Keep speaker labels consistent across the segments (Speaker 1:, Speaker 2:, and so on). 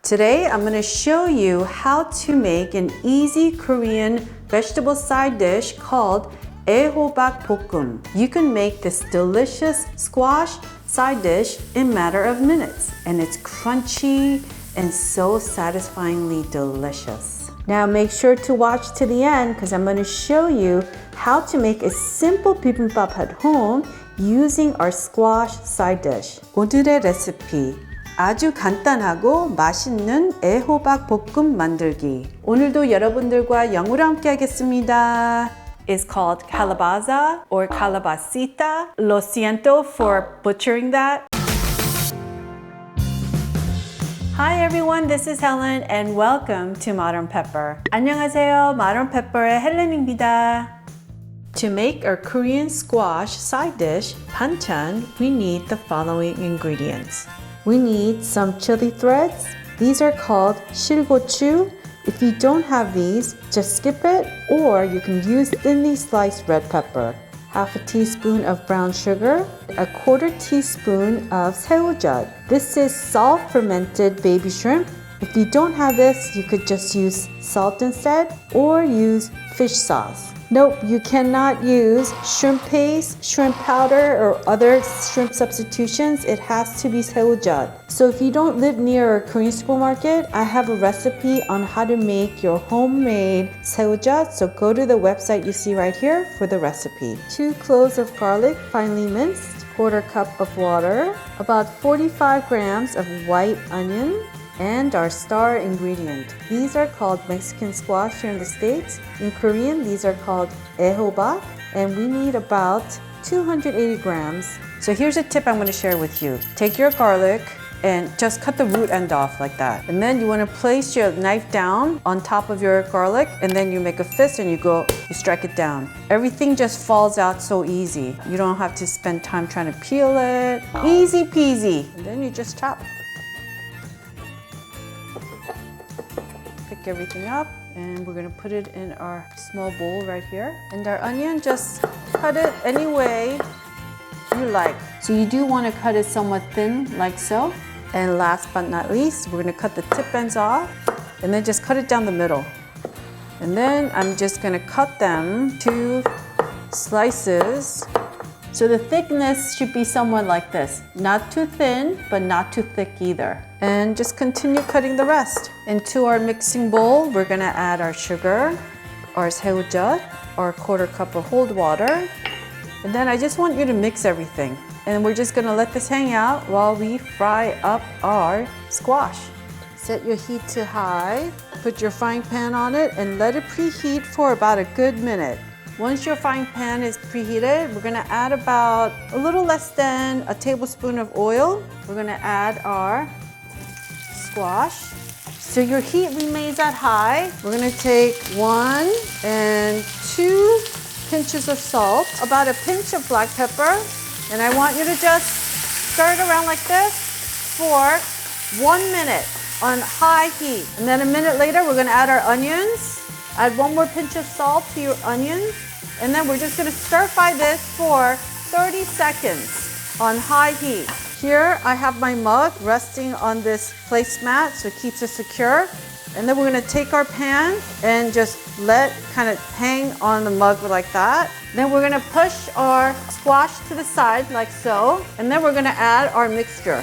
Speaker 1: Today I'm going to show you how to make an easy Korean vegetable side dish called EhHoBak BokEum. You can make this delicious squash side dish in a matter of minutes, and it's crunchy and so satisfyingly delicious. Now make sure to watch to the end because I'm going to show you how to make a simple bibimbap at home using our squash side dish. 오늘의 레시피, 아주 간단하고 맛있는 애호박 볶음 만들기. 오늘도 여러분들과 영어로 함께 하겠습니다. It's called Calabaza or Calabacita. Lo siento for butchering that. Hi everyone, this is Helen and welcome to Modern Pepper. 안녕하세요, Modern Pepper의 헬렌입니다. To make our Korean squash side dish, BanChan, we need the following ingredients. We need some chili threads. These are called 실고추. If you don't have these, just skip it, or you can use thinly sliced red pepper. Half a teaspoon of brown sugar, a quarter teaspoon of 새우젓. This is salt fermented baby shrimp. If you don't have this, you could just use salt instead, or use fish sauce. Nope, you cannot use shrimp paste, shrimp powder, or other shrimp substitutions. It has to be 새우젓. So if you don't live near a Korean supermarket, I have a recipe on how to make your homemade 새우젓. So go to the website you see right here for the recipe. 2 cloves of garlic, finely minced, quarter cup of water, about 45 grams of white onion, and our star ingredient. These are called Mexican squash here in the States. In Korean, these are called EhHoBak, and we need about 280 grams. So here's a tip I'm going to share with you. Take your garlic and just cut the root end off like that. And then you want to place your knife down on top of your garlic, and then you make a fist and you strike it down. Everything just falls out so easy. You don't have to spend time trying to peel it. Easy peasy. And then you just chop. Pick everything up, and we're gonna put it in our small bowl right here. And our onion, just cut it any way you like. So you do want to cut it somewhat thin, like so. And last but not least, we're gonna cut the tip ends off, and then just cut it down the middle. And then I'm just gonna cut them to slices. So the thickness should be somewhat like this. Not too thin, but not too thick either. And just continue cutting the rest. Into our mixing bowl, we're gonna add our sugar, our 새우젓, our quarter cup of cold water. And then I just want you to mix everything. And we're just gonna let this hang out while we fry up our squash. Set your heat to high, put your frying pan on it, and let it preheat for about a good minute. Once your frying pan is preheated, we're gonna add about a little less than a tablespoon of oil. We're gonna add our squash. So your heat remains at high. We're gonna take 1 and 2 pinches of salt, about a pinch of black pepper, and I want you to just stir it around like this for 1 minute on high heat. And then a minute later, we're gonna add our onions. Add 1 more pinch of salt to your onions. And then we're just gonna stir fry this for 30 seconds on high heat. Here I have my mug resting on this placemat so it keeps it secure. And then we're gonna take our pan and just let kind of hang on the mug like that. Then we're gonna push our squash to the side like so. And then we're gonna add our mixture.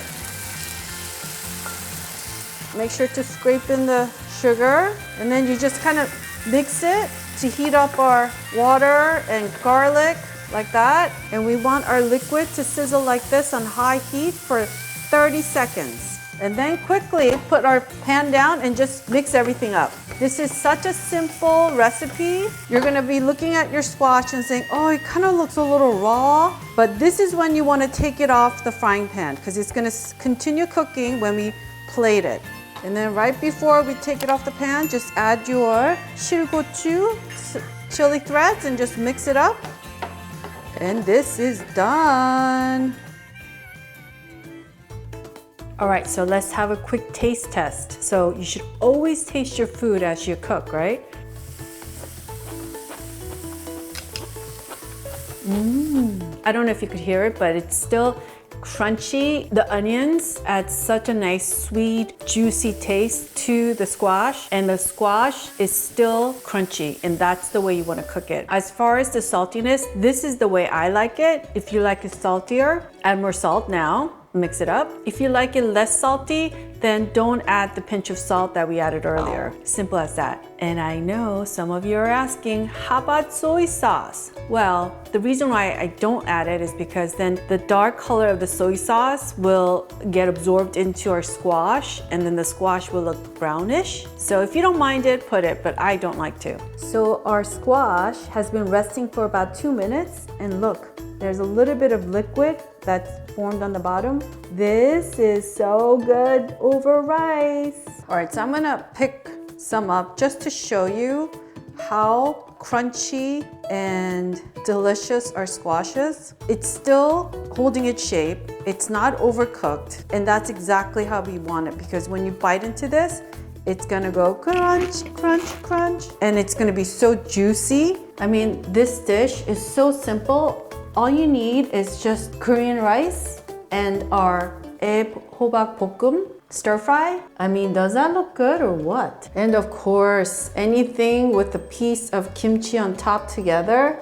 Speaker 1: Make sure to scrape in the sugar, and then you just kind of mix it to heat up our water and garlic like that. And we want our liquid to sizzle like this on high heat for 30 seconds. And then quickly put our pan down and just mix everything up. This is such a simple recipe. You're gonna be looking at your squash and saying, oh, it kind of looks a little raw. But this is when you want to take it off the frying pan because it's gonna continue cooking when we plate it. And then right before we take it off the pan, just add your 실고추, chili threads, and just mix it up. And this is done. All right, so let's have a quick taste test. So you should always taste your food as you cook, right? I don't know if you could hear it, but it's still crunchy. The onions add such a nice, sweet, juicy taste to the squash, and the squash is still crunchy, and that's the way you want to cook it. As far as the saltiness, this is the way I like it. If you like it saltier, add more salt now. Mix it up. If you like it less salty, then don't add the pinch of salt that we added earlier. Simple as that. And I know some of you are asking, how about soy sauce? Well, the reason why I don't add it is because then the dark color of the soy sauce will get absorbed into our squash, and then the squash will look brownish. So if you don't mind it, put it, but I don't like to. So our squash has been resting for about 2 minutes, and look, there's a little bit of liquid that's formed on the bottom. This is so good over rice. All right, so I'm gonna pick some up just to show you how crunchy and delicious our squash is. It's still holding its shape. It's not overcooked, and that's exactly how we want it, because when you bite into this, it's gonna go crunch, crunch, crunch, and it's gonna be so juicy. I mean, this dish is so simple. All you need is just Korean rice and our EhHoBak BokEum Stir Fry. I mean, does that look good or what? And of course, anything with a piece of kimchi on top together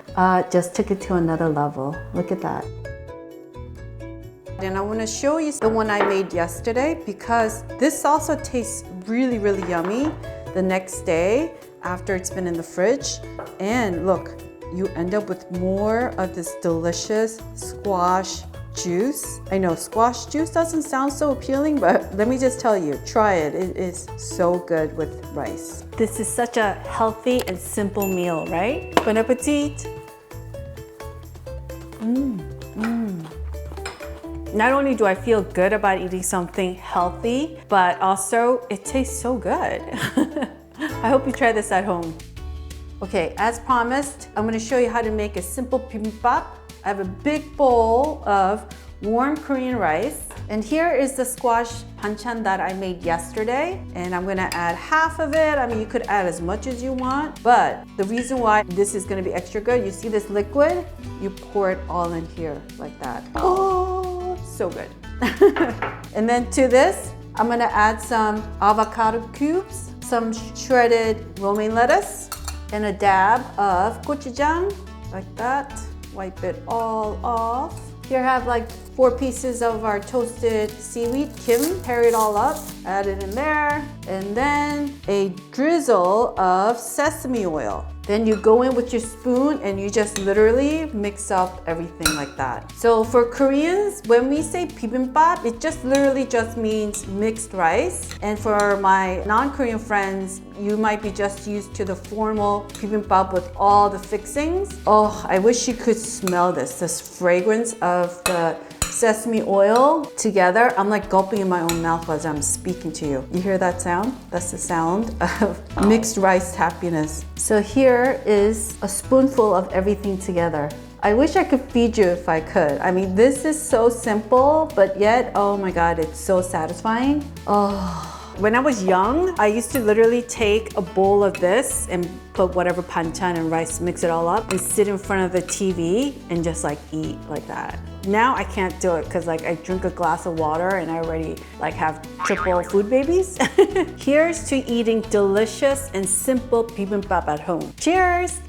Speaker 1: just took it to another level. Look at that. And I want to show you the one I made yesterday, because this also tastes really, really yummy the next day after it's been in the fridge. And look, you end up with more of this delicious squash juice. I know squash juice doesn't sound so appealing, but let me just tell you, try it. It is so good with rice. This is such a healthy and simple meal, right? Bon appetit. Not only do I feel good about eating something healthy, but also it tastes so good. I hope you try this at home. Okay, as promised, I'm gonna show you how to make a simple bibimbap. I have a big bowl of warm Korean rice, and here is the squash BanChan that I made yesterday, and I'm gonna add half of it. I mean, you could add as much as you want, but the reason why this is gonna be extra good, you see this liquid? You pour it all in here like that. Oh, so good. And then to this, I'm gonna add some avocado cubes, some shredded romaine lettuce, and a dab of gochujang, like that. Wipe it all off. Here I have like 4 pieces of our toasted seaweed, kim. Pair it all up, add it in there, and then a drizzle of sesame oil. Then you go in with your spoon and you just literally mix up everything like that. So for Koreans, when we say bibimbap, it just literally just means mixed rice. And for my non-Korean friends, you might be just used to the formal bibimbap with all the fixings. Oh, I wish you could smell this fragrance of the sesame oil together. I'm like gulping in my own mouth as I'm speaking to you. You hear that sound? That's the sound of mixed rice happiness. So here is a spoonful of everything together. I wish I could feed you if I could. I mean, this is so simple, but yet, oh my God, it's so satisfying. Oh. When I was young, I used to literally take a bowl of this and put whatever BanChan and rice, mix it all up, and sit in front of the TV and just like eat like that. Now I can't do it because like I drink a glass of water and I already like have triple food babies. Here's to eating delicious and simple bibimbap at home. Cheers!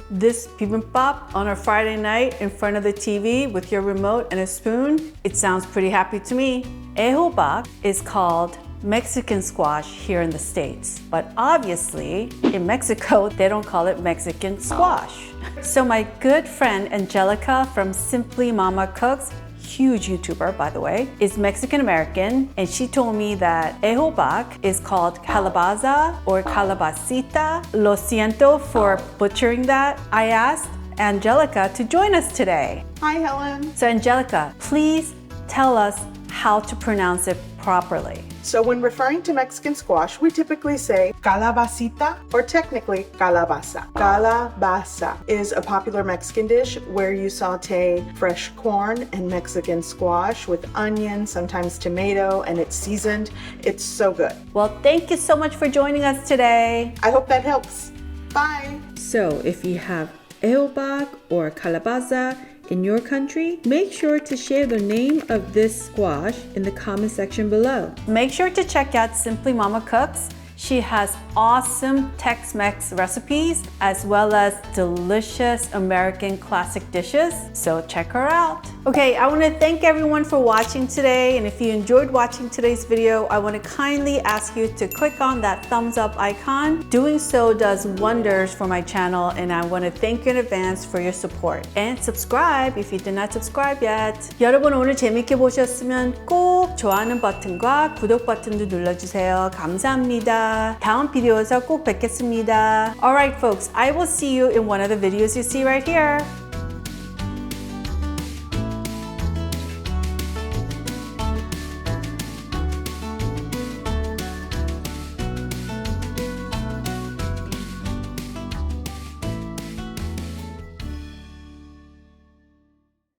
Speaker 1: This bibimbap on a Friday night in front of the TV with your remote and a spoon, it sounds pretty happy to me. EhHoBak is called Mexican squash here in the States, but obviously in Mexico, they don't call it Mexican squash. So my good friend Angelica from Simply Mama Cooks, huge YouTuber by the way, is Mexican American, and she told me that EhHoBak is called Calabaza or Calabacita. Lo siento for butchering that. I asked Angelica to join us today.
Speaker 2: Hi, Helen.
Speaker 1: So Angelica, please tell us how to pronounce it properly.
Speaker 2: So when referring to Mexican squash, we typically say calabacita or technically calabaza. Calabaza is a popular Mexican dish where you saute fresh corn and Mexican squash with onion, sometimes tomato, and it's seasoned. It's so good.
Speaker 1: Well, thank you so much for joining us today.
Speaker 2: I hope that helps. Bye.
Speaker 1: So if you have EhHoBak or Calabaza, in your country? Make sure to share the name of this squash in the comment section below. Make sure to check out Simply Mama Cooks. She has awesome Tex-Mex recipes as well as delicious American classic dishes, so check her out. Okay, I want to thank everyone for watching today, and if you enjoyed watching today's video, I want to kindly ask you to click on that thumbs up icon. Doing so does wonders for my channel, and I want to thank you in advance for your support. And subscribe if you did not subscribe yet. 여러분 오늘 재밌게 보셨으면 꼭 좋아하는 버튼과 구독 버튼도 눌러주세요. 감사합니다. 다음 비디오에서 꼭 뵙겠습니다. Alright folks, I will see you in one of the videos you see right here.